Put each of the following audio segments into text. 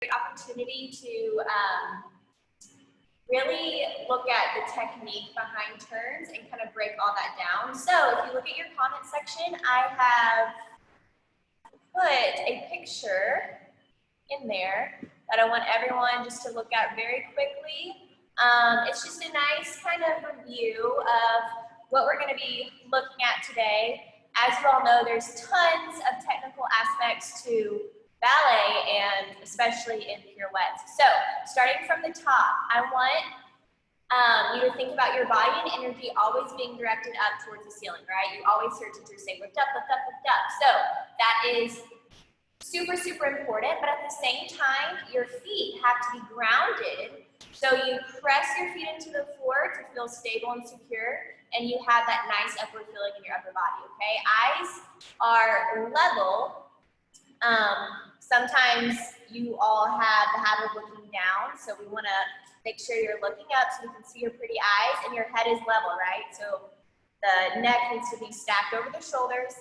great opportunity to really look at the technique behind turns and kind of break all that down. So if you look at your comment section, I have put a picture in there that I want everyone just to look at very quickly. It's just a nice kind of review of what we're going to be looking at today. As you all know, there's tons of technical aspects to ballet and especially in pirouettes. So starting from the top, I want you to think about your body and energy always being directed up towards the ceiling, right? You always hear teachers say lift up, lift up, lift up. So that is super, super important, but at the same time, your feet have to be grounded. So you press your feet into the floor to feel stable and secure, and you have that nice upward feeling in your upper body, okay? Eyes are level. Sometimes you all have the habit of looking down, so we wanna make sure you're looking up so we can see your pretty eyes, and your head is level, right? So the neck needs to be stacked over the shoulders.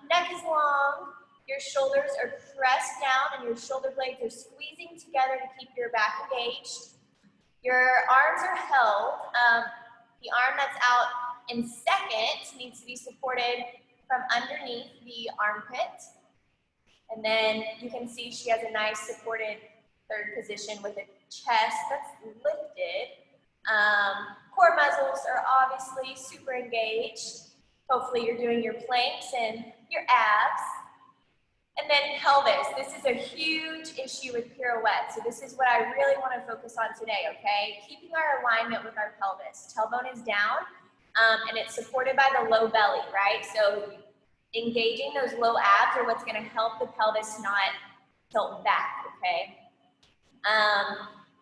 Neck is long. Your shoulders are pressed down and your shoulder blades are squeezing together to keep your back engaged. Your arms are held. The arm that's out in second needs to be supported from underneath the armpit. And then you can see she has a nice supported third position with a chest that's lifted. Core muscles are obviously super engaged. Hopefully you're doing your planks and your abs. And then pelvis. This is a huge issue with pirouettes. So this is what I really want to focus on today, okay? Keeping our alignment with our pelvis. Tailbone is down, and it's supported by the low belly, right? So engaging those low abs are what's going to help the pelvis not tilt back, okay?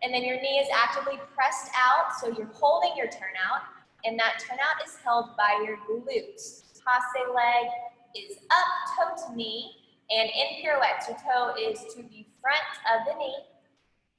And then your knee is actively pressed out, so you're holding your turnout, and that turnout is held by your glutes. Passe leg is up, toe to knee. And in pirouettes, your toe is to the front of the knee.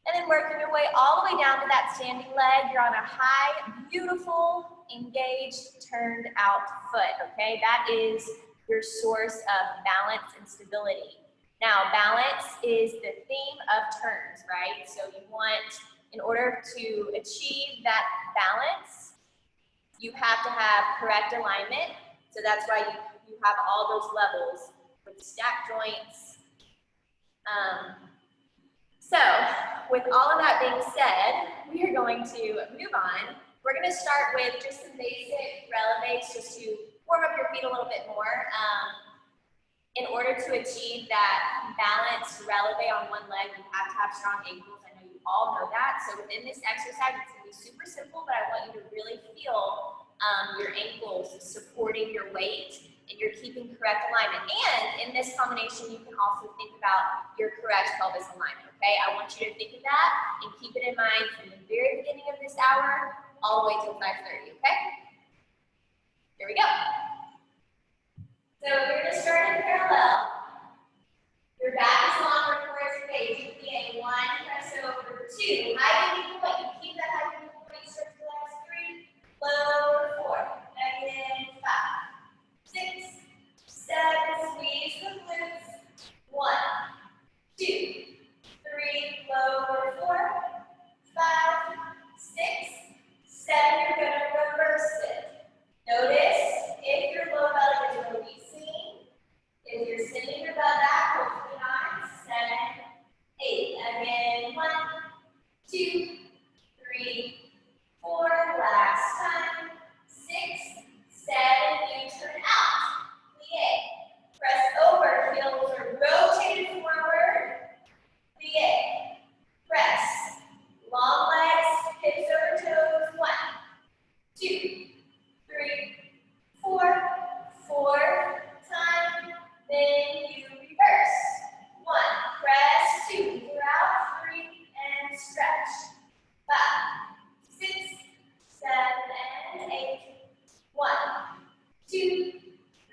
And then working your way all the way down to that standing leg. You're on a high, beautiful, engaged, turned out foot, okay? That is your source of balance and stability. Now, balance is the theme of turns, right? So you want, in order to achieve that balance, you have to have correct alignment. So that's why you have all those levels. With stacked joints. So with all of that being said, we are going to move on. We're going to start with just some basic releves just to warm up your feet a little bit more. In order to achieve that balanced releve on one leg, you have to have strong ankles. I know you all know that. So within this exercise, it's going to be super simple, but I want you to really feel your ankles supporting your weight, and you're keeping correct alignment. And in this combination, you can also think about your correct pelvis alignment, okay? I want you to think of that and keep it in mind from the very beginning of this hour all the way till 5:30, okay? Here we go. So we're gonna start in parallel. Your back is long, your core is engaged. You can get 1, press over 2. High bending point, you keep that high bending point, stretch the legs 3, low 4, again 5. 6, 7, squeeze the glutes. 1, 2, 3, lower 4, 5, 6, 7. You're going to reverse it. Notice if your low belly is releasing, if you're sending your butt back, hopefully not. 7, 8. Again, 1, 2, 3, 4. Last time. 6, 7. You turn out. Plie. Press over. Heels are rotated forward. Plie. Press. Long legs. Hips over toes. 1, 2, 3, 4. 4 time. Then you reverse. 1. Press. 2. Either out. 3. And stretch. 5, 6, 7, and 8. 1, 2,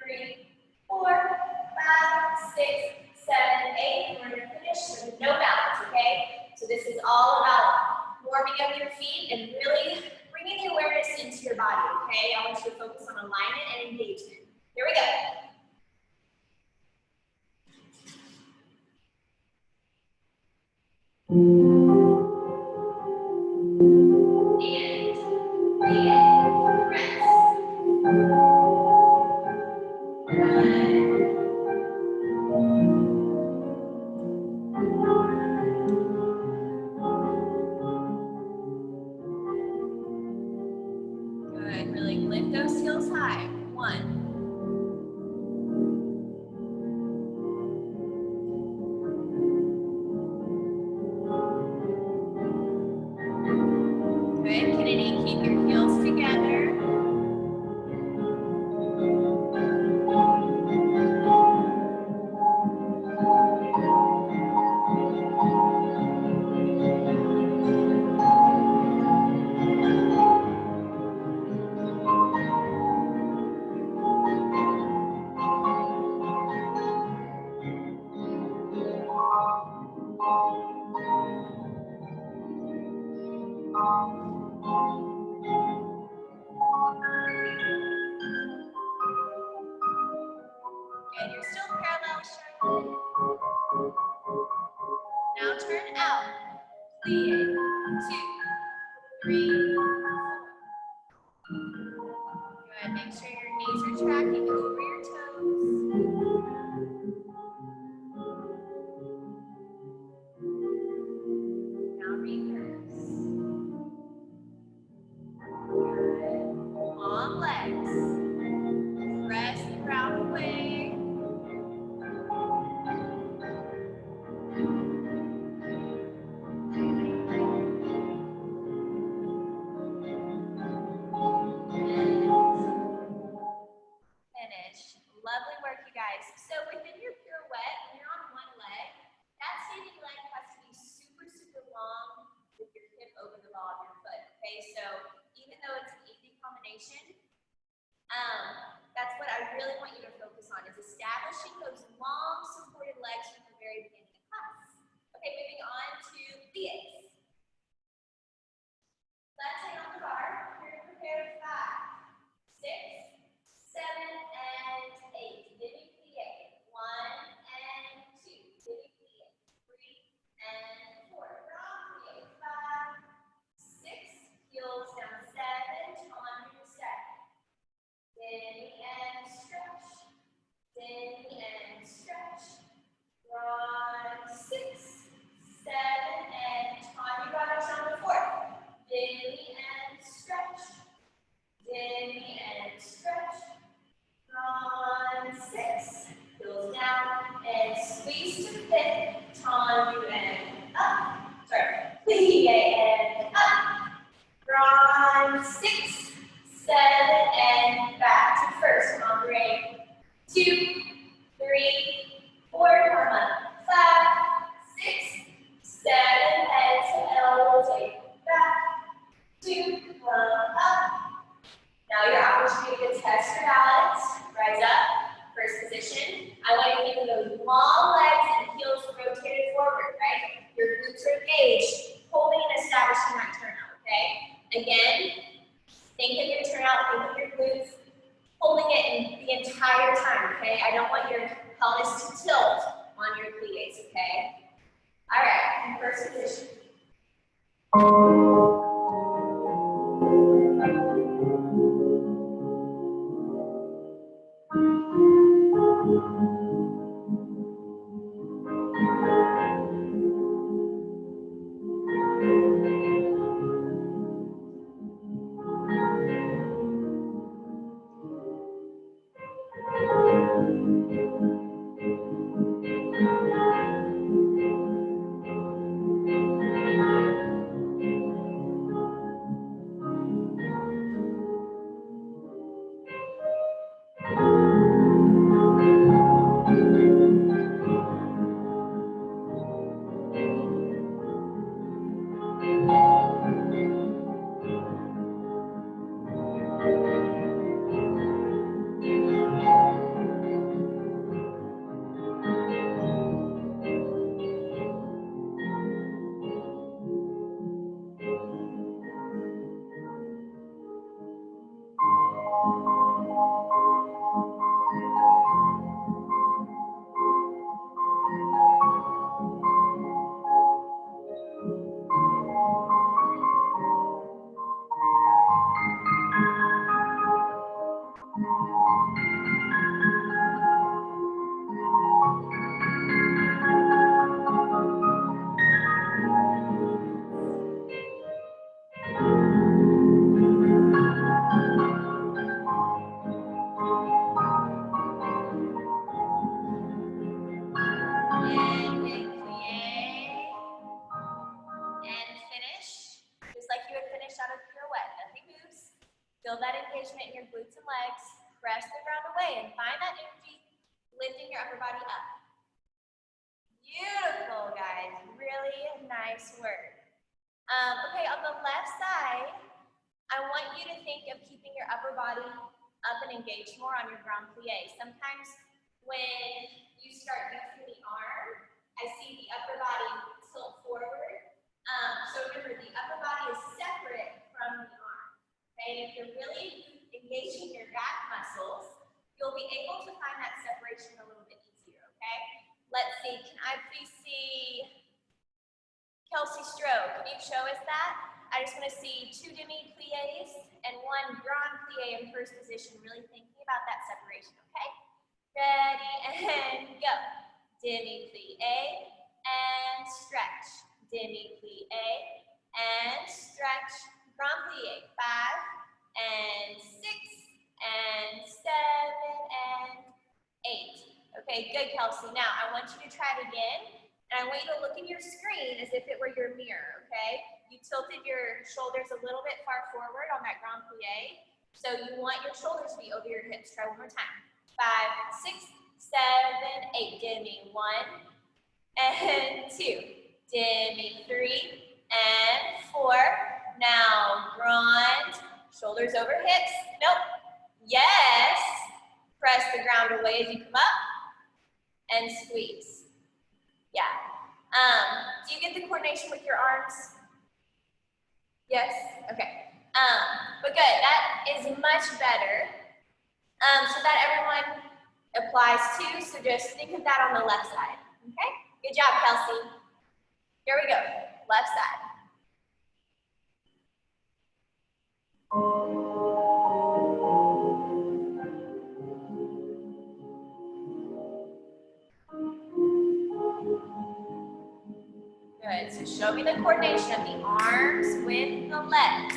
3, 4, 5, 6, 7, 8. We're going to finish with no balance, okay? So this is all about warming up your feet and really bringing the awareness into your body, okay? I want you to focus on alignment and engagement. Here we go. And you're still parallel, Charlotte. Now turn out. Plie. 2, 3, 4. Good. Make sure your knees are tracking over your toes. Now reverse. Good. Long legs. Press the ground away. Finish. Lovely work, you guys. So within your pirouette, when you're on one leg, that standing leg has to be super, super long with your hip over the ball of your foot. Okay, so even though it's an easy combination, that's what I really want you to focus on, is establishing those long supported legs from the very beginning of class. Okay, moving on to plies. Left hand on the bar. You're going to prepare 5, 6, 7, and 8. Demi plie. 1 and 2. Demi plie. 3 and 4. Grand plie. 5, 6. Heels down. 7. On your second. Demi and stretch. Demi and stretch. Grand. 6, 7, and on you got it on the 4th. Demi and stretch. Demi and stretch. On 6. Heels down and squeeze to the 5th. Tendu and up. Sorry. Plie and up. Grand. 6, 7, and back to first. Come on, great. 2, 3, 4. Come on. 5, 6, 7, head to elbow. Take back. 2, come up. Now your opportunity to test your balance. Rise up, first position. I want you to keep those long legs and heels rotated forward, right? Your glutes are engaged, holding and establishing that turnout, okay? Again, think of your turnout, think of your glutes, holding it the entire time, okay? I don't want your pelvis to tilt on your plies, okay? All right, in first position. Feel that engagement in your glutes and legs. Press the ground away and find that energy, lifting your upper body up. Beautiful, guys. Really nice work. Okay, on the left side, I want you to think of keeping your upper body up and engaged more on your ground plie. Sometimes when you start using the arm, I see the upper body tilt forward. So remember, the upper body is separate be able to find that separation a little bit easier, okay? Let's see, can I please see Kelsey Stroh? Can you show us that? I just want to see 2 demi-pliés and 1 grand plié in first position, really thinking about that separation, okay? Ready, and go. Demi-plié, and stretch. Demi-plié, and stretch. Grand plié, 5, and 6, and 7, and 8. Okay, good, Kelsey. Now, I want you to try it again, and I want you to look in your screen as if it were your mirror, okay? You tilted your shoulders a little bit far forward on that grand plié, so you want your shoulders to be over your hips. Try one more time. 5, 6, 7, 8. Demi, 1, and 2. Demi, 3, and 4. Now, grand, shoulders over hips. Nope. Yes. Press the ground away as you come up, and squeeze. Yeah. Do you get the coordination with your arms? Yes? Okay. But good. That is much better. So that everyone applies to. So just think of that on the left side. Okay? Good job, Kelsey. Here we go. Left side. Good. So show me the coordination of the arms with the legs.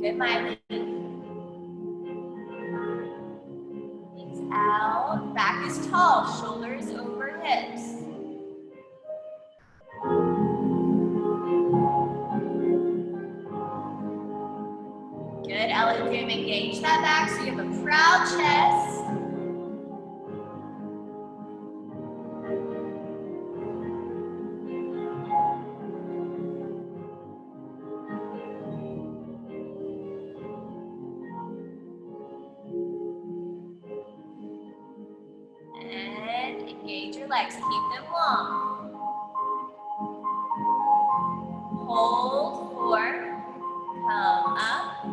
Good, Miley. Knees out. Back is tall. Shoulders over hips. Good, Ella. You're going to engage that back so you have a proud chest. And engage your legs. Keep them long. Hold 4. Come up.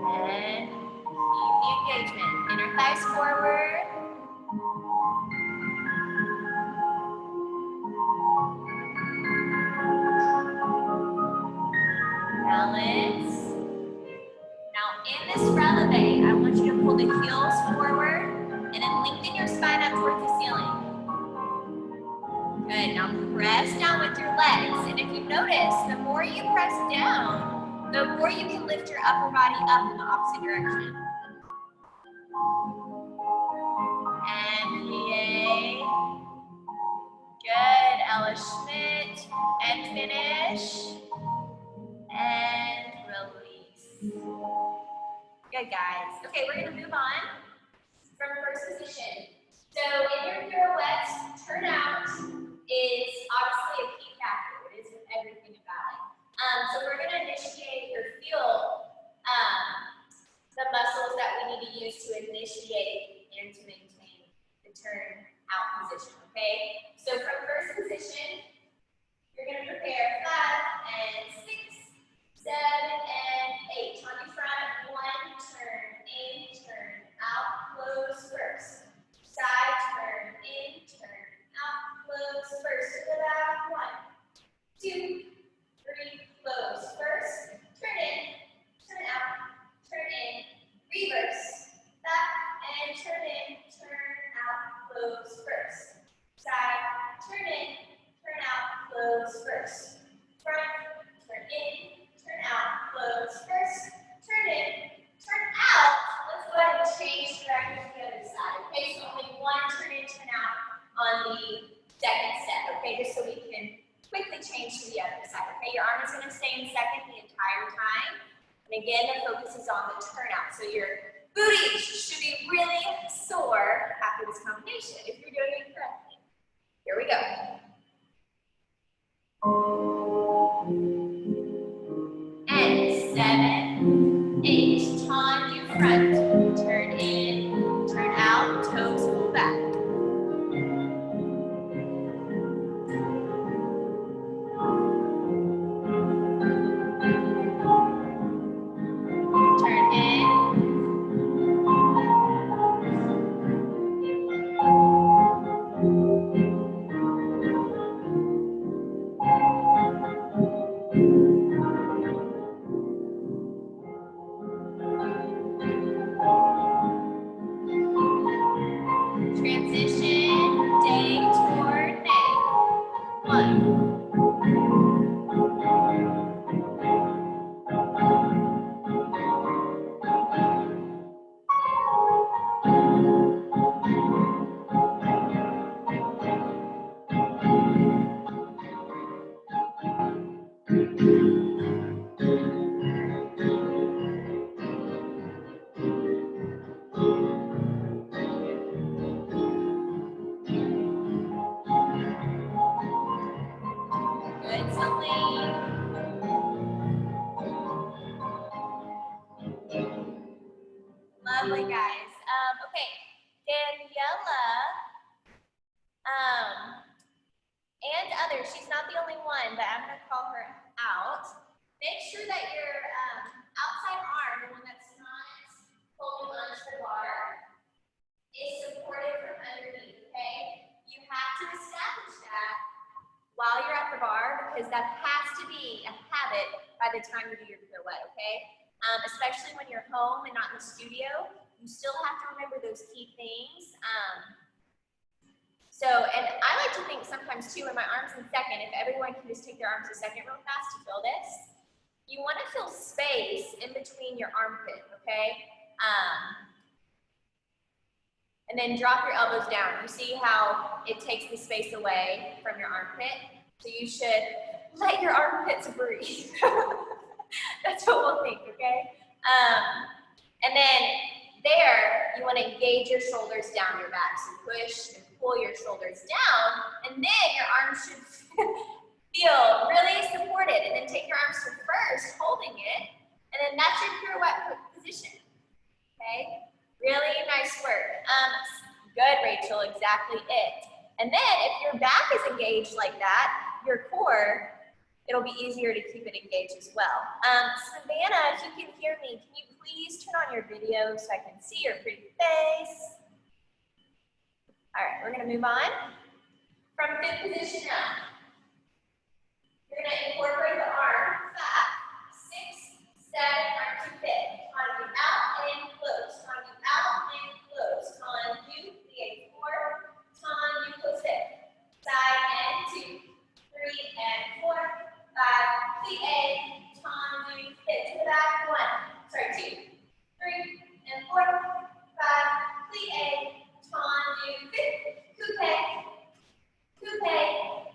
And keep the engagement. Inner thighs forward. Balance. Now in this releve, I want you to pull the heels forward and then lengthen your spine up towards the ceiling. Good, now press down with your legs. And if you notice, the more you press down, the more you can lift your upper body up in the opposite direction. And plie. Good, Ella Schmidt. And finish. And release. Good, guys. Okay, we're going to move on from first position. So in your pirouette, turnout is obviously a key factor. It is with everything about it. So we're going to initiate or feel the muscles that we need to use to initiate and to maintain the turn out position, okay? So from first position, you're going to prepare 5 and 6, 7 and 8. On your front, 1, turn in, turn out, close first. Side, turn in, turn out, close first. To the back, 1, 2, 3, close first. Turn in, turn out, turn in, reverse. Back and turn in, turn out, close first. Side, turn in, turn out, close first. Front, turn in, turn out, close first. Turn in, turn out. Let's go ahead and change direction to the other side. Okay, so only 1 turn in, turn out on the second step. Okay, just so we can quickly change to the other side. Okay, your arm is going to stay in second the entire time. And again, the focus is on the turnout. So your booty should be really sore after this combination if you're doing it correctly. Here we go. And 7, 8, on your front, turn in, turn Good, Celine. Lovely, guys. Okay, Daniela, and others. She's not the only one, but I'm going to call her out. Make sure that your outside arm, the one that's not holding onto the bar, is supported from underneath, okay? You have to establish that while you're at the bar because that has to be a habit by the time you do your pirouette, okay? Especially when you're home and not in the studio, you still have to remember those key things. And I like to think sometimes too, when my arm's in second, if everyone can just take their arms to second real fast to feel this, you want to feel space in between your armpit, okay? And then drop your elbows down. You see how it takes the space away from your armpit? So you should let your armpits breathe. That's what we'll think, okay? And then there, you want to engage your shoulders down your back. So push and pull your shoulders down, and then your arms should feel really supported. And then take your arms to first, holding it, and then that's your pirouette position, okay? Really nice work. Good, Rachel, exactly it. And then if your back is engaged like that, your core, it'll be easier to keep it engaged as well. Savannah, if you can hear me, can you please turn on your video so I can see your pretty face? All right, we're gonna move on. From fifth position now. You're gonna incorporate the arm, 5, 6, 7, arm to fifth. On you out and close, on you out and close. On you, plie 4, on you close fifth. Side and 2, 3 and 4, 5, plie, on you fifth. To the back, 2, 3 and 4, 5, plie, on you fifth. Coupe,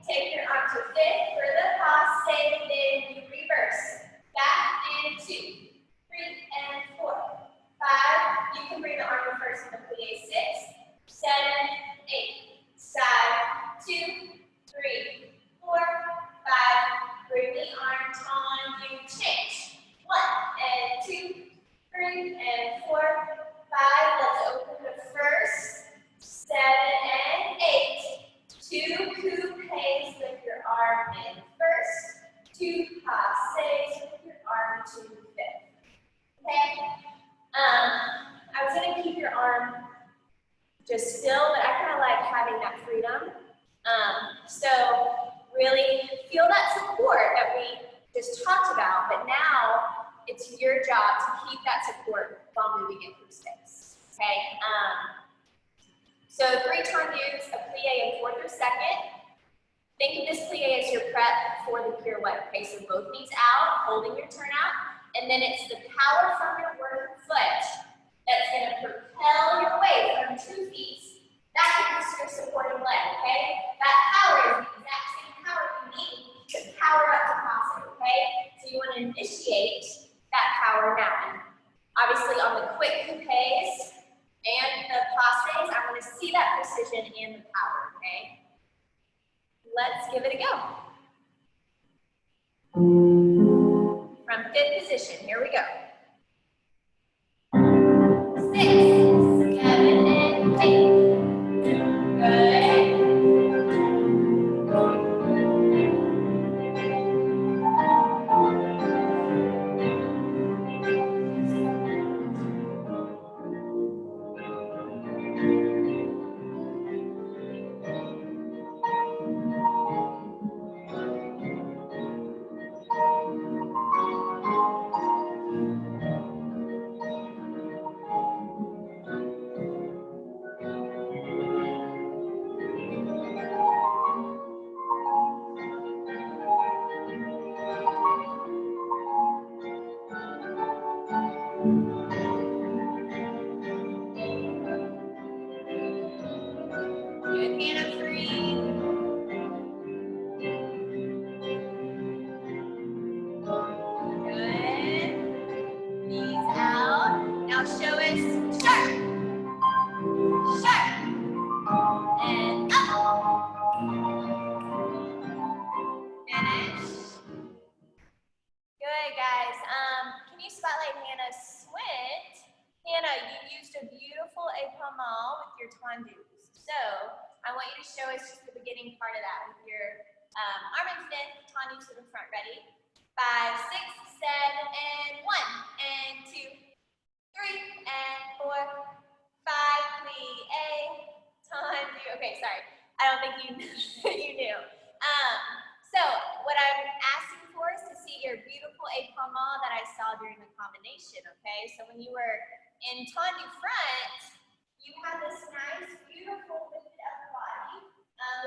take your arm to fifth for the passe, then you reverse. Back and 2, 3 and 4, 5. You can bring the arm reverse in the plie 6, 7, 8. Side 2, 3, 4, 5. Bring the arm on you, change. 1 and 2, 3 and 4, 5. Let's open the first. 7 and 8. 2 coupes with your arm in first. 2 passes with your arm to fifth. Okay? I was going to keep your arm just still, but I kind of like having that freedom. So really feel that support that we just talked about, but now it's your job to keep that support while moving it through space. Okay? So 3 tendus, a plie in 4 through 2nd. Think of this plie as your prep for the pirouette. Okay, so both knees out, holding your turnout, and then it's the power from your working foot that's going to propel your weight from 2 feet back into your supporting leg. Okay, that power is the exact same power you need to power up to passe. Okay, so you want to initiate that power now. And obviously, on the quick coupes and the passes, I want to see that precision and the power, okay? Let's give it a go. From fifth position, here we go. 6, 7, and 8. Good. your tendus. So I want you to show us just the beginning part of that with your arm extend, tendus to the front. Ready? 5, 6, 7, and 1, and 2, 3, and 4, 5, plie, tendu. Okay, sorry. I don't think you you knew. So what I'm asking for is to see your beautiful épalement that I saw during the combination. Okay, so when you were in tendu front, you had this nice, beautiful lifted up body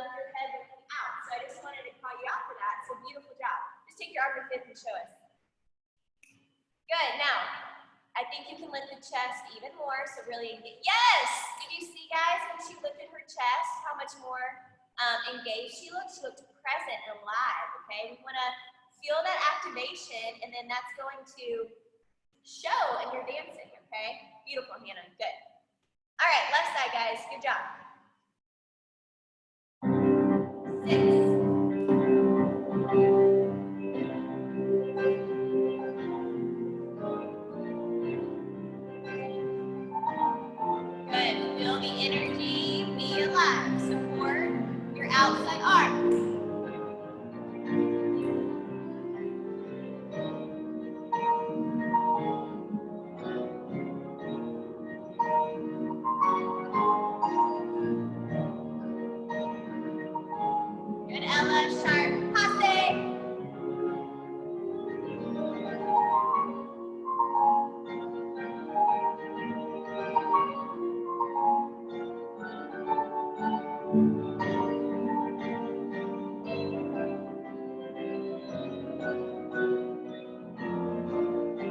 with your head looking out. So I just wanted to call you out for that. So beautiful job. Just take your arm to fifth and show us. Good. Now, I think you can lift the chest even more. So really, yes. Did you see, guys, when she lifted her chest, how much more engaged she looked? She looked present and alive. Okay. We want to feel that activation, and then that's going to show in your dancing. Okay. Beautiful, Hannah. Good. All right, left side, guys. Good job. 6. Good. Feel the energy. Be alive. Support your outside arm. Good, Ella. Sharp. Passe.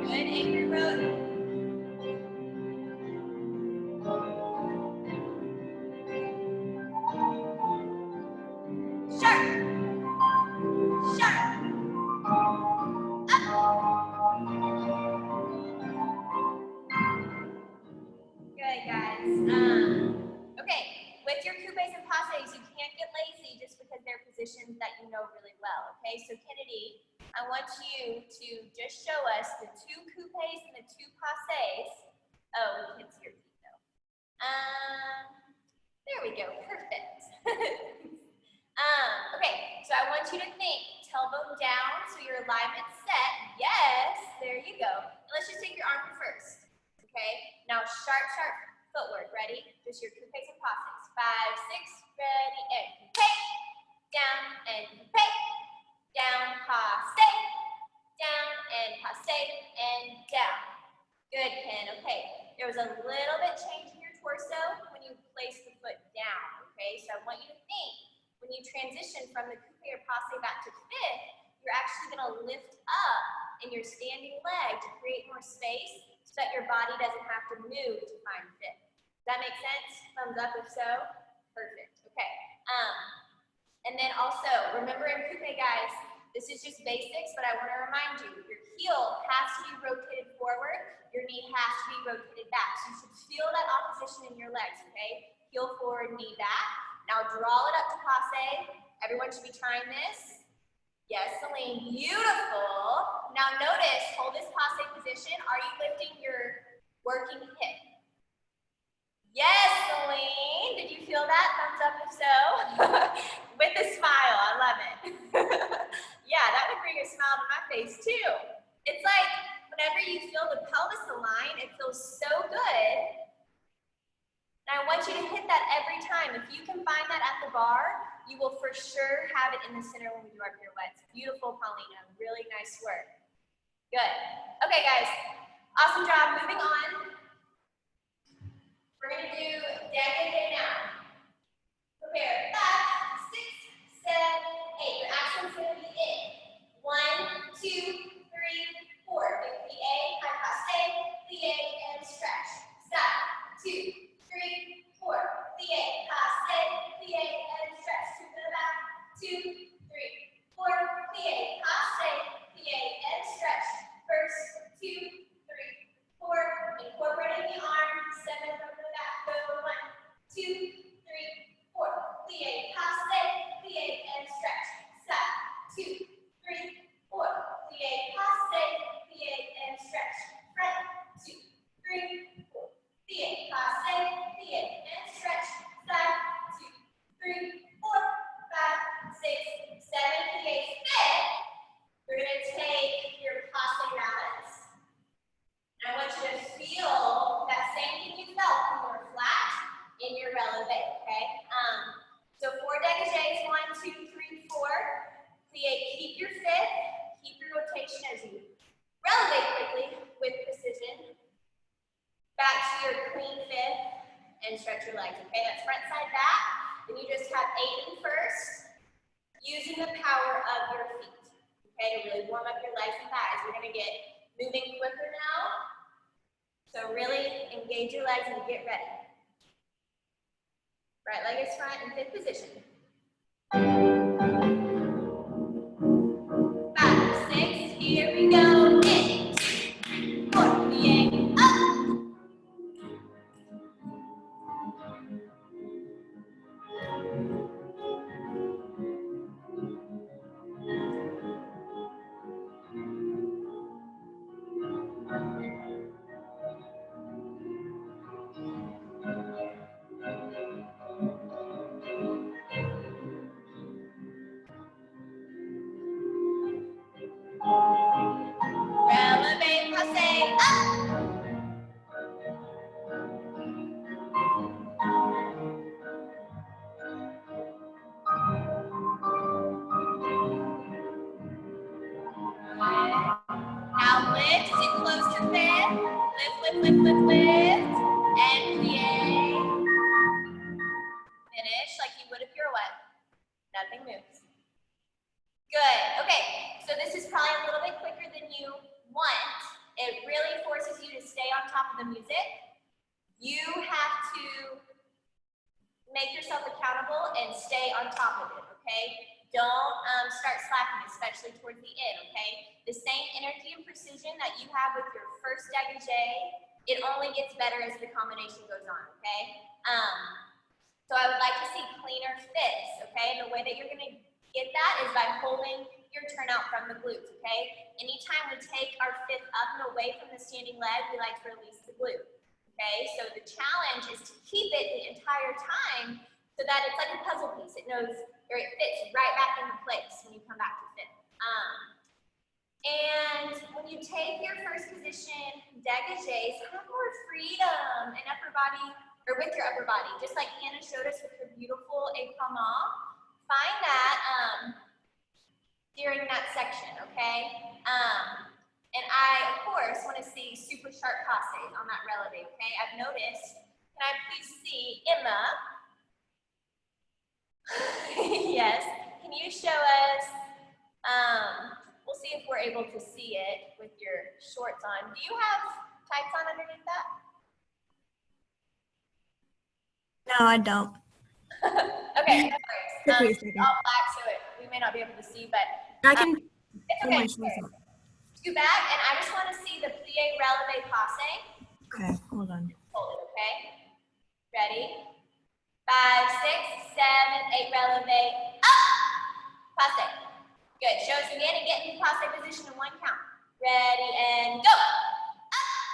Good, anchor road. Sharp. Sharp. Up. Good, guys. Okay, with your coupes and passes, you can't get lazy just because they're positions that you know really well. Okay, so Kennedy, I want you to just show us the 2 coupes and the 2 passes. Oh, we can't see your feet though. There we go. Perfect. Okay, so I want you to think tailbone down, so your alignment's set. Yes, there you go. And let's just take your arm first. Okay, now sharp, sharp footwork. Ready? Just your coupes and passes. 5, 6, ready, and coupe. Down and coupe. Down, passe. Down and passe, and down. Good, Ken. Okay, there was a little bit change in your torso when you place the foot down. Okay, so I want you to think when you transition from the coupe or passe back to fifth, you're actually going to lift up in your standing leg to create more space so that your body doesn't have to move to find fifth. Does that make sense? Thumbs up if so. Perfect. Okay. And then also, remember in coupe, guys, this is just basics, but I want to remind you, your heel has to be rotated forward, your knee has to be rotated back. So you should feel that opposition in your legs, okay? Heel forward, knee back. Now draw it up to passe. Everyone should be trying this. Yes, Celine, beautiful. Now notice, hold this passe position. Are you lifting your working hip? Yes, Celine. Did you feel that? Thumbs up if so. With a smile, I love it. Yeah, that would bring a smile to my face too. It's like whenever you feel the pelvis align, it feels so good. And I want you to hit that every time. If you can find that at the bar, you will for sure have it in the center when we do our pirouettes. Beautiful, Paulina. Really nice work. Good. Okay, guys. Awesome job. Moving on. We're going to do day now. Prepare. 5, 6, 7, 8. Your action's going to be in. 1, 2, 3, 4. Big plie, high passe, plie, and stretch. Stop. 2, 3, 4. Plie, passe, plie, and stretch. To the back. 2, 3, 4. Plie, passe, plie, and stretch. First, 2, 3, 4. Incorporating the arm. 7 from the back. Go. 1, 2, 3, 4. Plie, passe, plie, and stretch. Stop. 2, stretch your legs, okay? That's front side back. Then you just have 8 in first, using the power of your feet, okay, to really warm up your legs and thighs. We're gonna get moving quicker now. So really engage your legs and get ready. Right leg is front in 5th position. 5, 6, here we go. In, 4, 8, up. Releve, passe, up. Now lift, sit close to 5th. Lift, lift, lift, lift, lift. And plie. Finish like you would a pirouette. Nothing moves. Good. Okay, so this is probably a little bit quicker than you want. It really forces you to stay on top of the music. You have to make yourself accountable and stay on top of it, okay? Don't start slacking, especially towards the end, okay? The same energy and precision that you have with your first dégagé, it only gets better as the combination goes on, okay? So I would like to see cleaner fits, okay? And the way that you're gonna get that is by holding your turnout from the glutes, okay? Anytime we take our 5th up and away from the standing leg, we like to release the glute, okay? So the challenge is to keep it the entire time so that it's like a puzzle piece. It knows, or it fits right back into place when you come back to 5th. And when you take your first position, dégagés, have more freedom in upper body, or with your upper body, just like Hannah showed us with her beautiful éclatement. Find that during that section, okay? And I, of course, want to see super sharp passes on that releve, okay? I've noticed, can I please see Emma? Yes, can you show us, we'll see if we're able to see it with your shorts on. Do you have tights on underneath that? No, I don't. Okay, no worries. It's all black, so we may not be able to see, but I can. it's okay. Scoot back, and I just want to see the plie releve passe. Okay, hold on. Hold it, okay? Ready? 5, 6, 7, 8, releve, up! Passe. Good. Show us again and get in passe position in 1 count. Ready, and go! Up!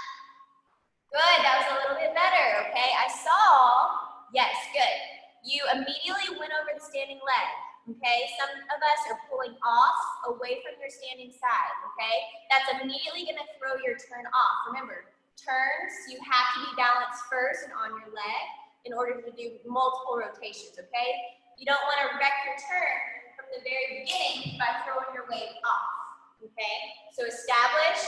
Good. That was a little bit better, okay? I saw, yes, good. You immediately went over the standing leg, okay? Some of us are pulling off away from your standing side, okay? That's immediately gonna throw your turn off. Remember, turns, you have to be balanced first and on your leg in order to do multiple rotations, okay? You don't wanna wreck your turn from the very beginning by throwing your weight off, okay? So establish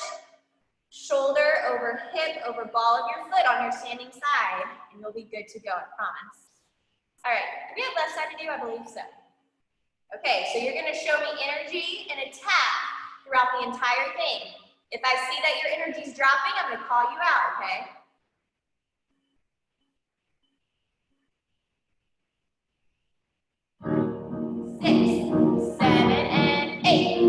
shoulder over hip over ball of your foot on your standing side, and you'll be good to go, I promise. All right, do we have left side to do? I believe so. Okay, so you're gonna show me energy and attack throughout the entire thing. If I see that your energy's dropping, I'm gonna call you out, okay? Six, 7, and 8.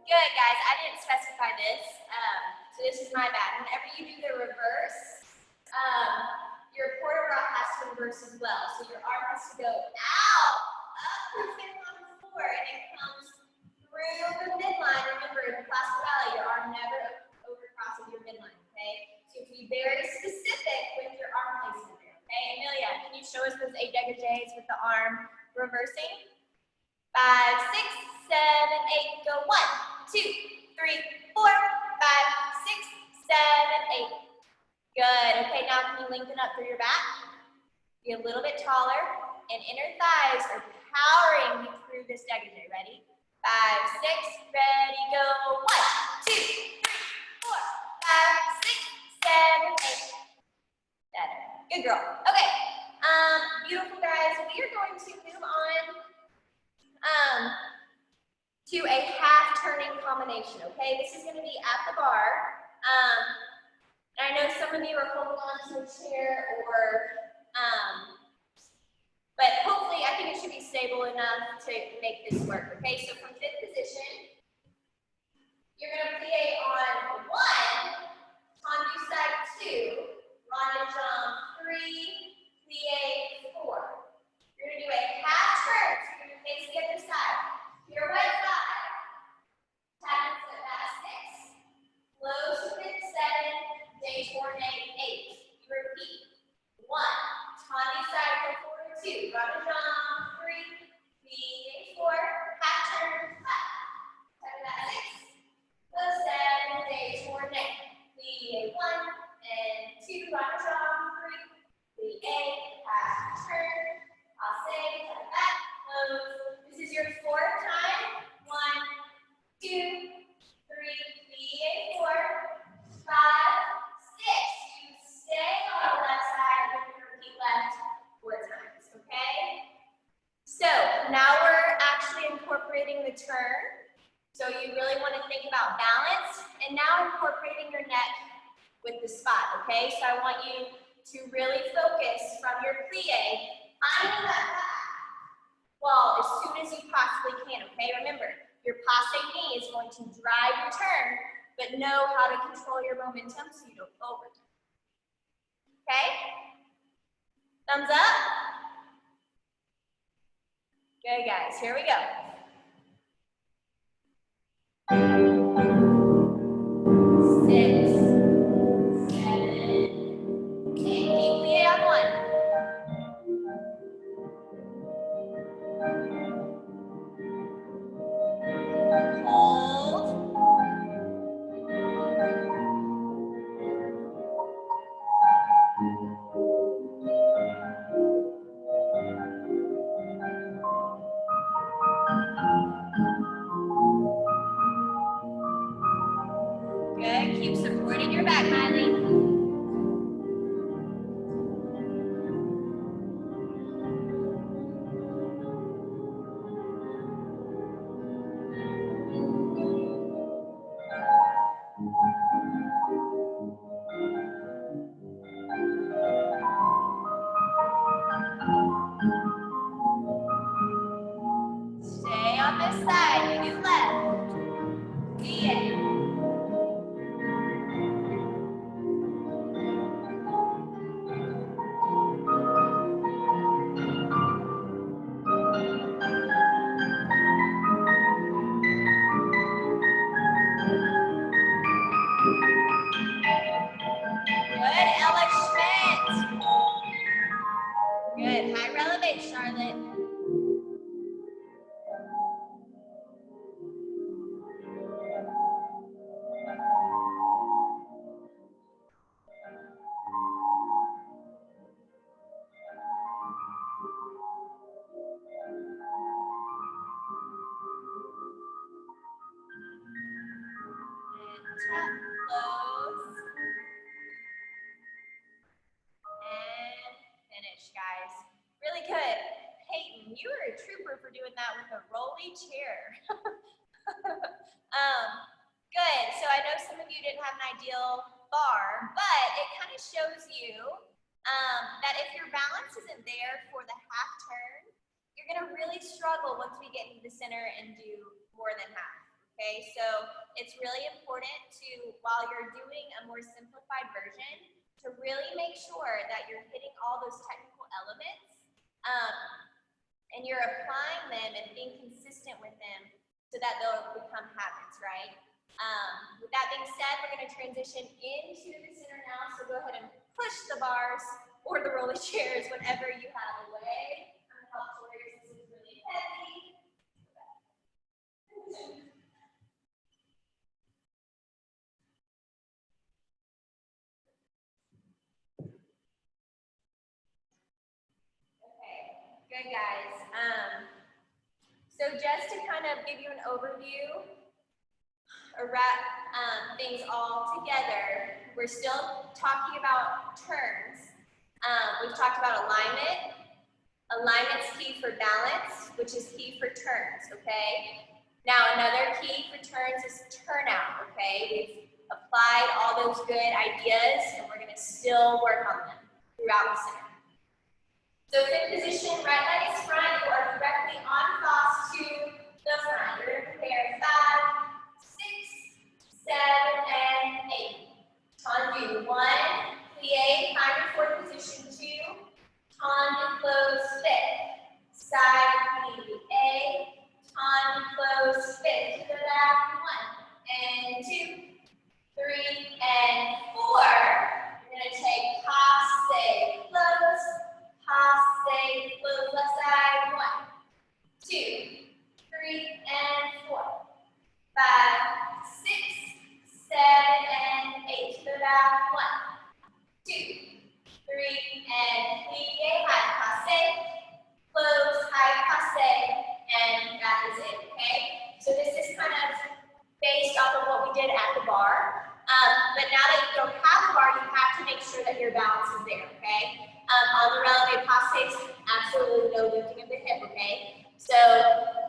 Good, guys. I didn't specify this, so this is my bad. Whenever you do the reverse, your port bra has to reverse as well. So your arm has to go out, up through midline on the floor, and it comes through the midline. Remember, in classical ballet, your arm never overcrosses your midline, okay? So you have to be very reversing. 5, 6, 7, 8. Go 1, 2, 3, 4, 5, 6, 7, 8. Good. Okay, now can you lengthen up through your back? Be a little bit taller, and inner thighs are powering you through this dégagé. Ready? 5, 6, ready, go. 1, 2, 3, 4, 5, 6, 7, 8. Better. Good girl. Okay. Beautiful guys. We are going to move on to a half turning combination. Okay, this is going to be at the bar. And I know some of you are holding on to a chair or but hopefully I think it should be stable enough to make this work. Okay, so from fifth position, you're going to plie on 1, tendu side 2, rond de jambe 3, plie 4. You're going to do a half turn, so you're going to face the other side. Your right side, tap and step back 6, close to fifth 7, day 4, day 8. You repeat. 1, tendu side for 4, 2, rond de jambe 3, plie 4, half turn 5, tap and back 6. Close 7, day 4, day. Plie 1 and 2, rond de jambe 3, plie, half turn, passe, tap back, close. This is your 4th time. 1, 2, 3, plie 4, 5, 6. You stay on the left side, and you repeat left 4 times, okay? So now we're actually incorporating the turn. So you really want to think about balance, and now incorporating your neck with the spot, okay? So I want you to really focus from your plie, finding that back wall as soon as you possibly can, okay? Remember, your passe knee is going to drive your turn, but know how to control your momentum so you don't overturn. Okay? Thumbs up? Good, guys. Here we go. 6, 7, 8. Keep plie on 1. Hold. Good. Keep supporting your back, Miley. Stay on this side. You do left. Plie. Good, Ella Schmidt. Good, high relevate, Charlotte. And tap, close. And finish, guys. Really good. Peyton, you were a trooper for doing that with a rolly chair. Good. So I know some of you didn't have an ideal bar, but it kind of shows you that if your balance isn't there for the half turn, you're going to really struggle once we get into the center and do more than half. Okay, so it's really important to, while you're doing a more simplified version, to really make sure that you're hitting all those technical elements and you're applying them and being consistent with them so that they'll become habits, right? With that being said, we're going to transition into the center now, so go ahead and push the bars or the rolly chairs, whatever you have away. I'm going to help Tori, this is really Good, guys. So just to kind of give you an overview or wrap things all together, we're still talking about turns. We've talked about alignment. Alignment's key for balance, which is key for turns, okay? Now, another key for turns is turnout, okay? We've applied all those good ideas, and we're gonna still work on them throughout the center. So fit position, right leg is front, you are directly on cross to the front. You're gonna prepare 5, 6, 7, and 8. Tendu, 1, plie, find your fourth position, 2, tendu, close, fifth, side, plie, tendu, close, fifth, to the back, 1, and 2, 3, and 4. You're gonna take passe, close, passe, close, left side, 1, 2, 3, and 4, 5, 6, 7, and 8. To the back, 1, 2, 3, and plie, high passe, close, high passe, and that is it, okay? So this is kind of based off of what we did at the bar. But now that you don't have the bar, you have to make sure that your balance is there, okay? On the releve passes, absolutely no lifting of the hip, okay? So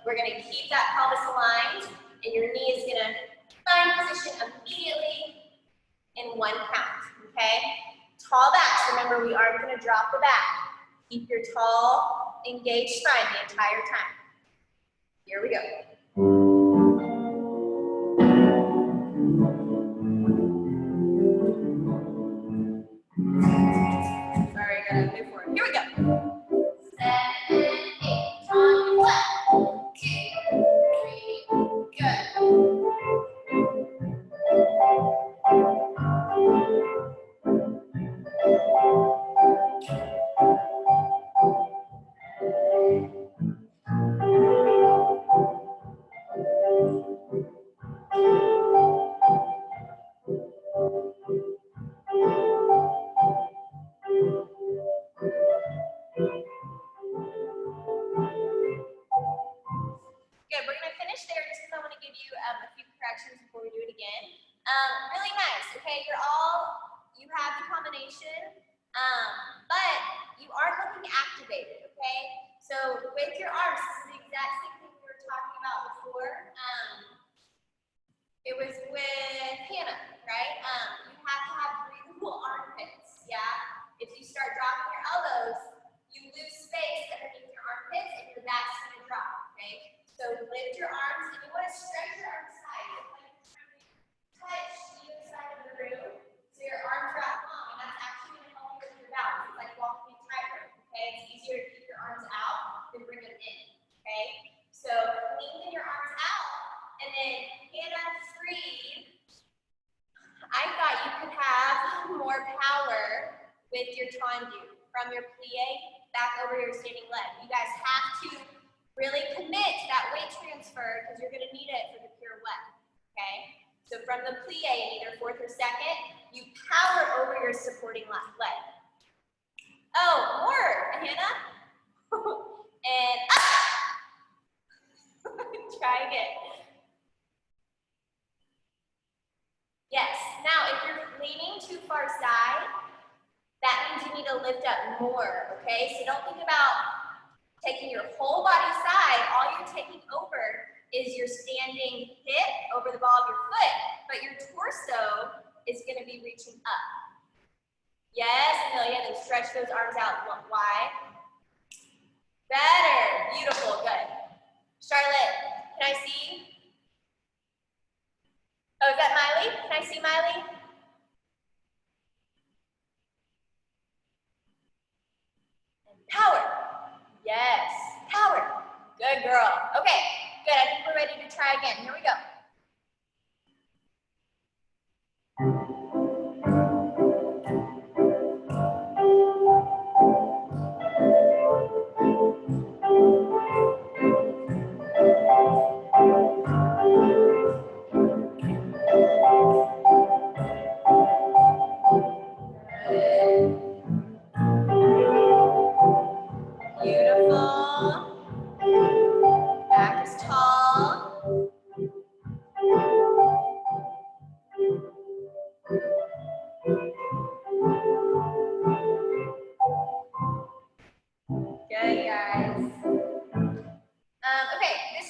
we're gonna keep that pelvis aligned, and your knee is gonna find position immediately in 1 count, okay? Tall backs, remember we are gonna drop the back. Keep your tall, engaged spine the entire time. Here we go. Sorry, I gotta move forward. Here we go. 7, 8, turn left. 2, 3, good. Good, we're gonna finish there just because I want to give you a few corrections before we do it again. Really nice, okay, you have the combination, but you are looking activated, okay? So with your arms, this is the exact same thing we were talking about before. It was with Hannah, right? You have to have breathable armpits, yeah? If you start dropping your elbows, you lose space underneath your armpits and your back's gonna drop, okay? So lift your arms, and you want to stretch your arms high. Touch either side of the room, so your arms are out long, and that's actually going to help you with your balance. It's like walking a tightrope, okay? It's easier to keep your arms out than bring them in, okay? So lengthen your arms out, and then Hannah, breathe. I thought you could have more power with your tendu from your plie back over your standing leg. You guys have to really commit to that weight transfer because you're going to need it for the pirouette, okay? So from the plie in either fourth or second, you power over your supporting leg. Oh, more, Hannah. And up. Try again. Yes, now if you're leaning too far side, that means you need to lift up more, okay? So don't think about taking your whole body side. All you're taking over is your standing hip over the ball of your foot, but your torso is going to be reaching up. Yes, Amelia, then stretch those arms out wide. Better, beautiful, good. Charlotte, can I see? Oh, is that Miley? Can I see Miley? Power. Yes, power. Good girl. Okay, good. I think we're ready to try again. Here we go. Beautiful.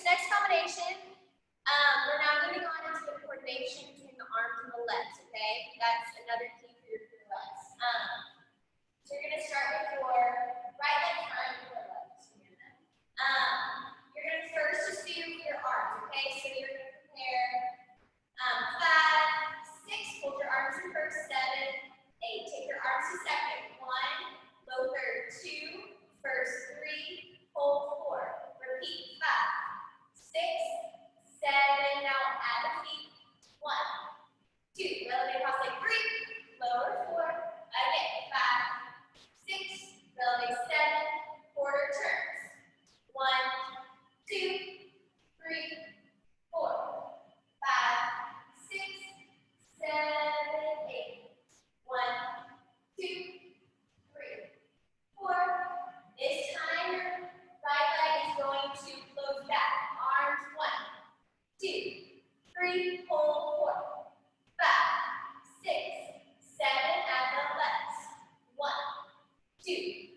this next combination, we're now moving on into the coordination between the arms and the legs, okay? That's another key for your pirouettes. So you're gonna start with your right leg behind your legs. You're gonna first just do your arms, okay? So you're gonna prepare 5, 6, hold your arms in first, 7, 8. Take your arms to second, 1, low third, 2, first 3, hold 4. Repeat, 5, 6, 7, now add the feet, 1, 2, releve cross leg 3, lower 4, again, 5, 6, releve 7, quarter turns, 1, 2, 3, 4, 5, 6, 7, 8, 1, 2, 3, 4. This time your right leg is going to close back. Arms 1, 2, 3, hold 4, 5, 6, 7, add the legs. 1, 2, 3,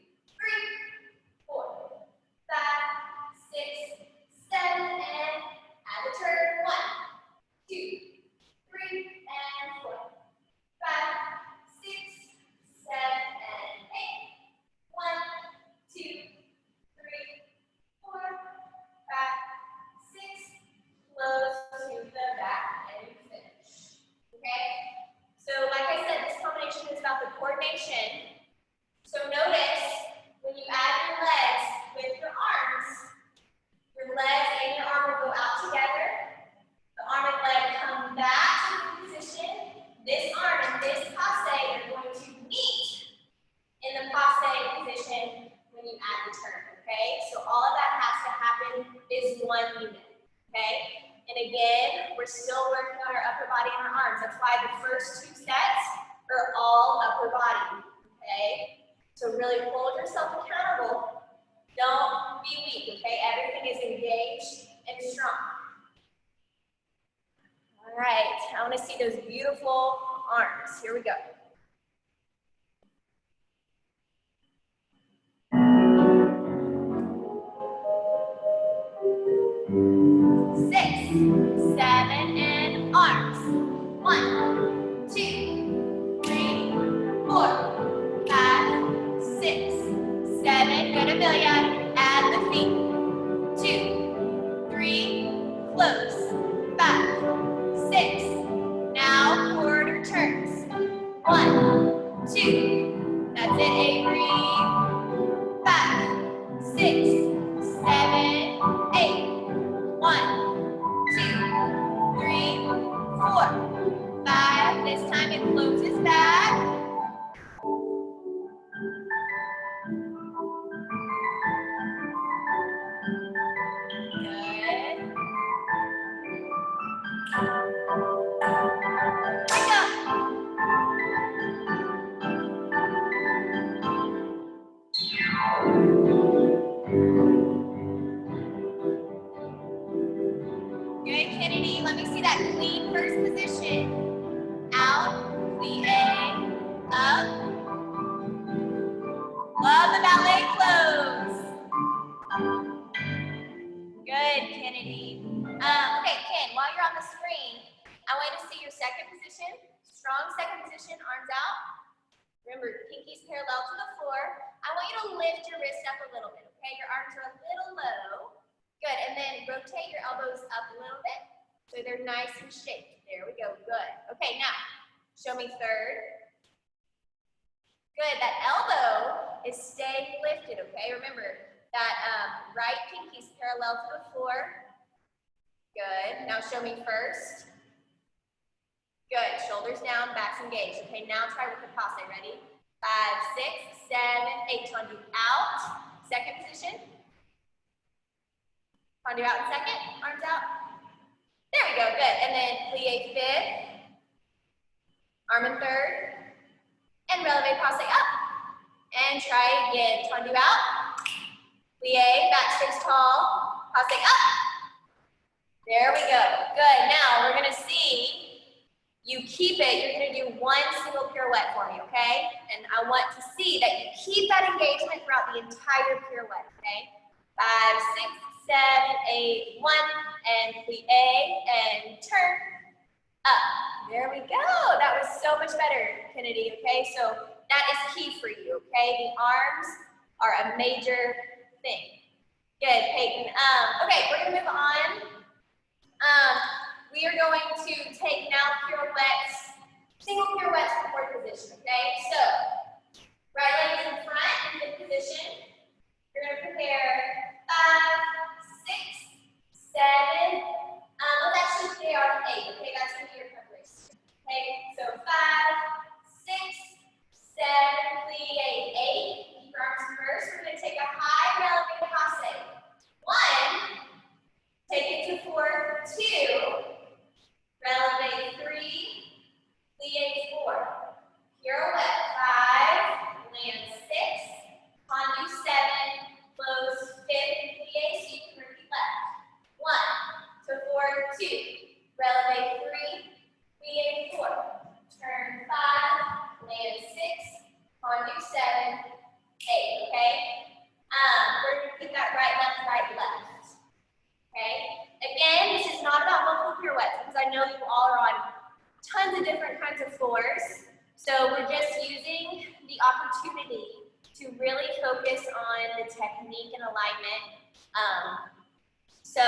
4, 5, 6, 7, and add the turn. 1, 2, 3, and 4, 5, 6, 7, and 8. 1, 2, 3, 4, 5, 6. Close to the back and you finish. Okay? So like I said, this combination is about the coordination. So notice when you add your legs with your legs and your arm will go out together. The arm and leg come back to the position. This arm and this passe are going to meet in the passe position when you add the turn, okay? So all of that has to happen is one unit, okay? And again, we're still working on our upper body and our arms. That's why the first 2 sets are all upper body, okay? So really hold yourself accountable. Don't be weak, okay? Everything is engaged and strong. All right, I want to see those beautiful arms. Here we go. 6, 7, and arms. 1, 2, 3, 4, 5, 6, 7. Good, Amelia. Add the feet. 2, 3, close. 5, 6. Now quarter turns. 1, 2. That's it, Avery. 5, 6, 7, 8. 1, 2, 3, 4, 5. This time it closes back. Good. Break up. Good, Kennedy. Let me see that clean first position. Out, plie, up. Love the ballet close. Good, Kennedy. Okay, Ken, while you're on the screen, I want you to see your second position. Strong second position, arms out. Remember, pinkies parallel to the floor. I want you to lift your wrist up a little bit, okay? Your arms are a little low. Good, and then rotate your elbows up a little bit so they're nice and shaped. There we go, good. Okay, now, show me third. Good, that elbow is staying lifted, okay? Remember, that right pinky's parallel to the floor. Good, now show me first. Good, shoulders down, backs engaged. Okay, now try with the passe, ready? 5, 6, 7, 8. Tendu out, second position. Tendu out in second, arms out. There we go, good. And then plie fifth, arm in third, and releve passe up. And try again, tendu out, plie, back stays tall, passe up. There we go, good. Now we're gonna see you keep it, you're gonna do one single pirouette for me, okay? And I want to see that you keep that engagement throughout the entire pirouette, okay? 5, 6, 7, 8, 1, and plie, and turn, up. There we go. That was so much better, Kennedy, okay? So that is key for you, okay? The arms are a major thing. Good, Peyton. Okay, we're gonna move on. We are going to take now pirouettes, single pirouettes for forward position, okay? So, right leg is in front, in good position. You're gonna prepare 5, 6, 7, let's actually stay on 8, okay? That's gonna be your preparation. Okay, so 5, 6, 7, plie, 8. Keep your arms first. We're gonna take a high releve passe. 1, take it to 4, 2, releve 3, plie 4. Pirouette 5, land 6, tendu 7, close 5, plie, so you can repeat left. 1, to 4, 2, releve 3, plie 4, turn 5, land 6, tendu 7, 8, okay? We're going to keep that right, left. Okay? Again, this is not about multiple pirouettes because I know you all are on tons of different kinds of floors. So we're just using the opportunity to really focus on the technique and alignment. So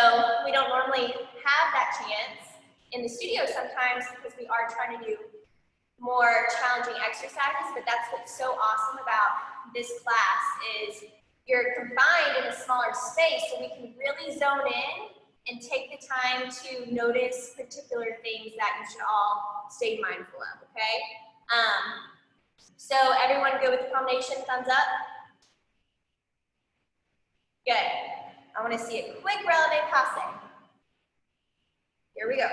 we don't normally have that chance in the studio sometimes because we are trying to do more challenging exercises, but that's what's so awesome about this class is you're confined in a smaller space so we can really zone in and take the time to notice particular things that you should all stay mindful of, okay? So everyone good with the combination, thumbs up? Good. I want to see a quick releve passe. Here we go.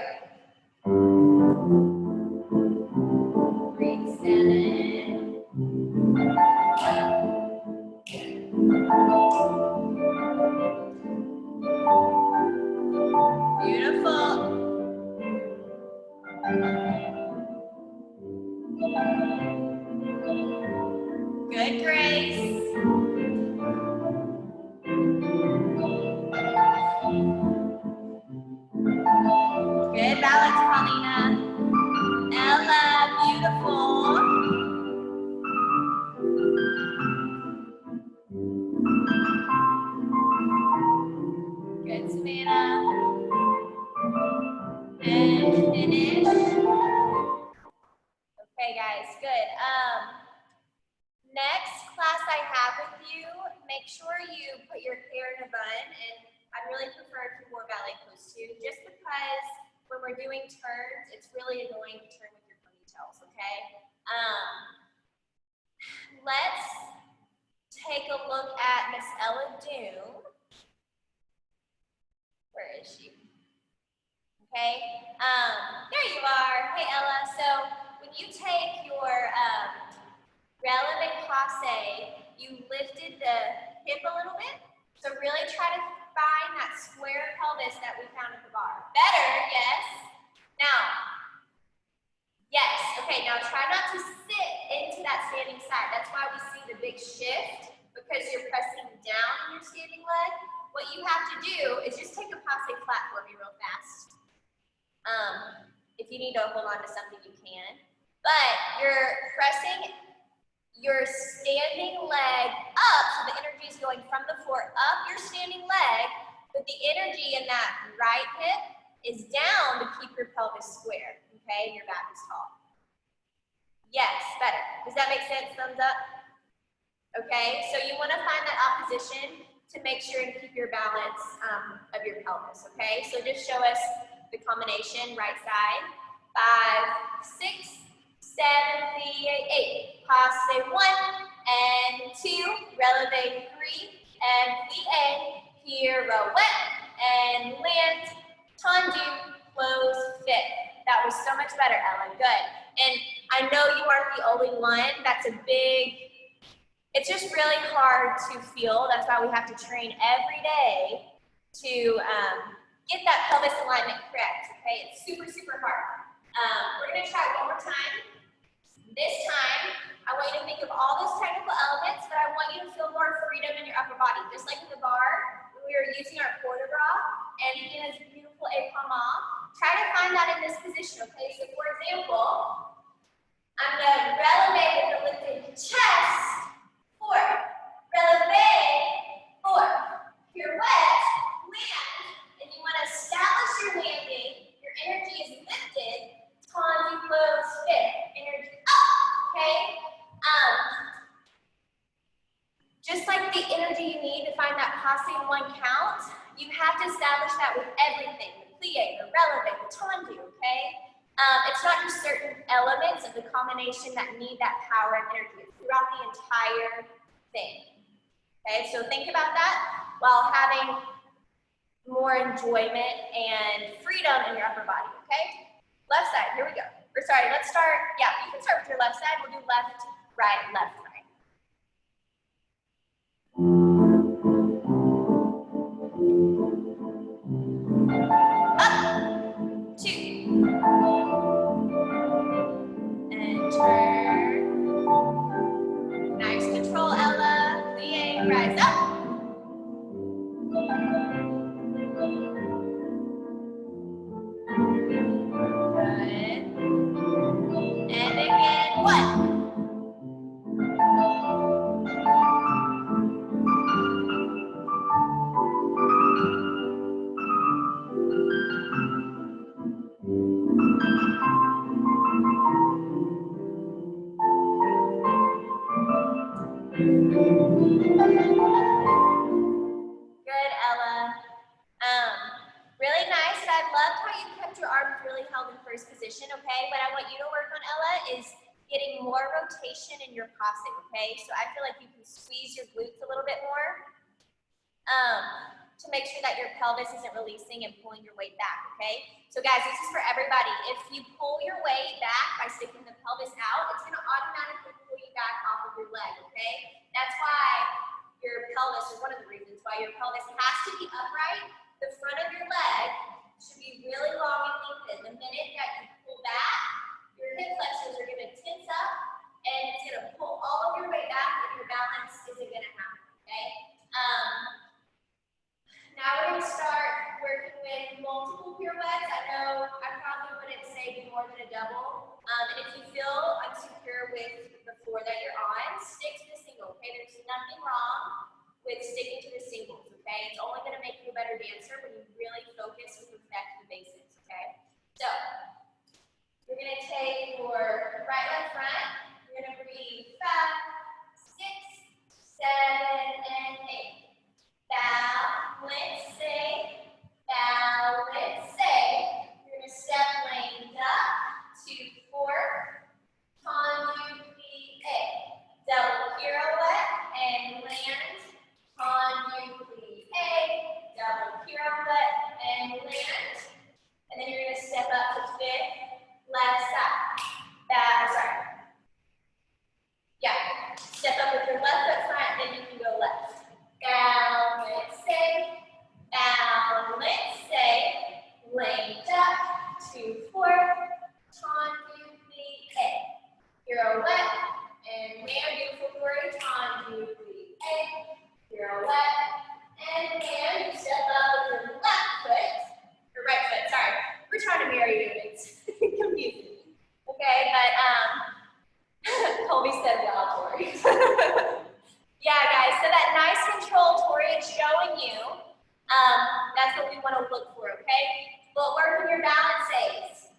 3, 7. Beautiful. Good, Grace. Good balance, Paulina. Ella, beautiful. Good, Savannah. And finish. Okay, guys, good. Next class I have with you, make sure you put your hair in a bun, and I'd really prefer if you wore ballet clothes too, just because when we're doing turns, it's really annoying to turn with your ponytails, okay? Let's take a look at Miss Ella Doom. Where is she? Okay, there you are. Hey Ella, so when you take your releve passe, you lifted the hip a little bit. So really try to find that square pelvis that we found at the bar. Better, yes. Now, yes, okay, now try not to sit into that standing side. That's why we see the big shift, because you're pressing down in your standing leg. What you have to do is just take a passe flat for me real fast. If you need to hold on to something, you can. But you're pressing your standing leg up, so the energy is going from the floor up your standing leg, but the energy in that right hip is down to keep your pelvis square, okay, and your back is tall. Yes, better. Does that make sense? Thumbs up? Okay, so you want to find that opposition to make sure and keep your balance of your pelvis, okay? So just show us the combination, right side. 5, 6, 7, 8. Passe 1 and 2. Releve 3 and plie. Pirouette and land. Tendu. Close. Fit. That was so much better, Ellen. Good. And I know you aren't the only one. That's a big. It's just really hard to feel. That's why we have to train every day to get that pelvis alignment correct, okay? It's super, super hard. We're gonna try it one more time. This time, I want you to think of all those technical elements, but I want you to feel more freedom in your upper body. Just like in the bar, we we were using our port de bras and Hannah's beautiful épalement. Try to find that in this position, okay? So for example, I'm going to releve with the lifted chest, 4, releve, 4, pirouette, land, and you want to establish your landing, your energy is lifted, tendu, close, fifth, energy up, okay? Just like the energy you need to find that passe in 1 count, you have to establish that with everything, the plie, the releve, the tendu, okay? It's not just certain elements of the combination that need that power and energy. It's throughout the entire thing. Okay, so think about that while having more enjoyment and freedom in your upper body, okay? Left side, here we go. Or sorry, let's start, yeah, you can start with your left side. We'll do left, right, left, right. Up, 2, and turn. Nice control, Ella. Plie, rise up. Good. And again, 1. Good, Ella. Really nice. And I loved how you kept your arms really held in first position, okay? What I want you to work on, Ella, is getting more rotation in your passe, okay? So I feel like you can squeeze your glutes a little bit more to make sure that your pelvis isn't releasing and pulling your weight back, okay? So guys, this is for everybody. If you pull your weight back by sticking the pelvis out, it's gonna automatically pull you back off of your leg, okay? That's why your pelvis, or one of the reasons why your pelvis has to be upright. The front of your leg should be really long and lengthened. The minute that you pull back, your hip flexors are gonna tense up and it's gonna pull all of your weight back and your balance isn't gonna happen, okay? Now we're gonna start working with multiple pirouettes. I know I probably wouldn't say do more than a double. And if you feel insecure with the floor that you're on, stick to the single, okay? There's nothing wrong with sticking to the singles, okay? It's only gonna make you a better dancer when you really focus and perfect the basics, okay? So, you're gonna take your right leg front, you're gonna breathe 5, 6, 7, and 8. Balance, stay, balance, stay. You're gonna step lane up, 2, 4, tendu, plie, double pirouette, and land, tendu, plie, double pirouette, and land. And then you're gonna step up to 5th, left side. Yeah, step up with your left foot front, then you can go left. Balance, stay, lane up, 2, 4, tendu, plie, pirouette, and land, beautiful glory, tendu, plie, pirouette, and land, you step up with your left foot, or right foot, sorry, we're trying to marry you, it's confusing, okay, but Colby said y'all, Tori. Yeah, guys, so that nice control Tori is showing you, that's what we want to look for, okay? But work on your balance aids.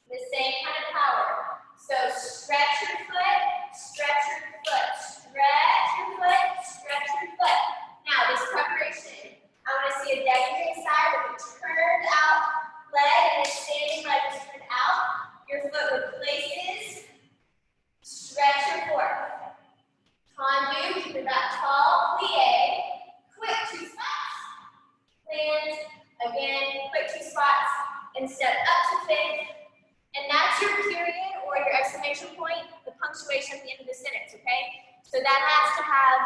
The same kind of power. So stretch your foot, stretch your foot, stretch your foot, stretch your foot. Now, this preparation, I want to see a dexterous side with a turned out leg and a standing leg is turned out. Your foot replaces, stretch your foot. Tendu, keep your back tall, plie, quick 2 spots, land, again, quick 2 spots, and step up to 5th, and that's your period or your exclamation point, the punctuation at the end of the sentence, okay? So that has to have,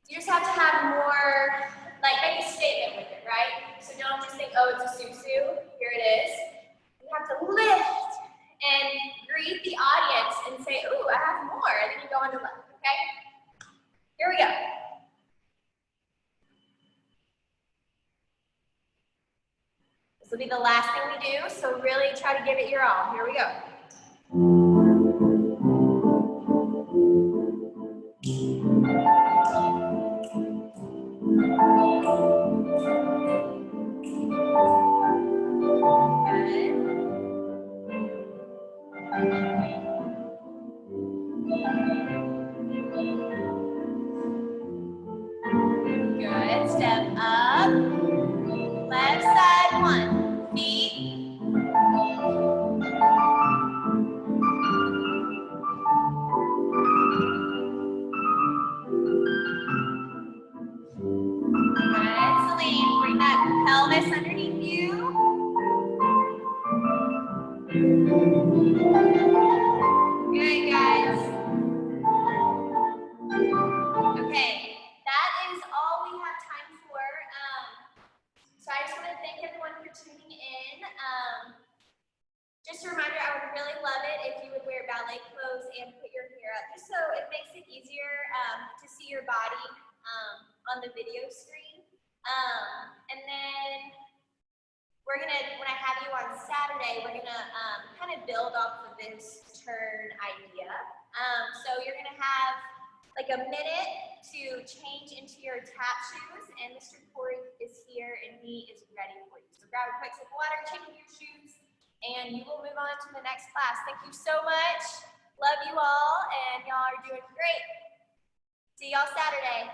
you just have to have more, like make a statement with it, right? So don't just think, oh, it's a susu, here it is. You have to lift and greet the audience and say, ooh, I have more, and then you go on to left, okay? Here we go. This will be the last thing we do, so really try to give it your all. Here we go. Good. Step up. Left side, 1. Feet. Good. Celine, bring that pelvis underneath you. Good, guys. Okay, that is all we have time for. So I just want to thank everyone for tuning in. Just a reminder, I would really love it if you would wear ballet clothes and put your hair up, just so it makes it easier to see your body on the video screen. And then we're gonna, when I have you on Saturday, we're gonna kind of build off of this turn idea. So you're gonna have like a minute to change into your tap shoes, and Mr. Corey is here and he is ready for you. So grab a quick sip of water, change into your shoes, and you will move on to the next class. Thank you so much. Love you all, and y'all are doing great. See y'all Saturday.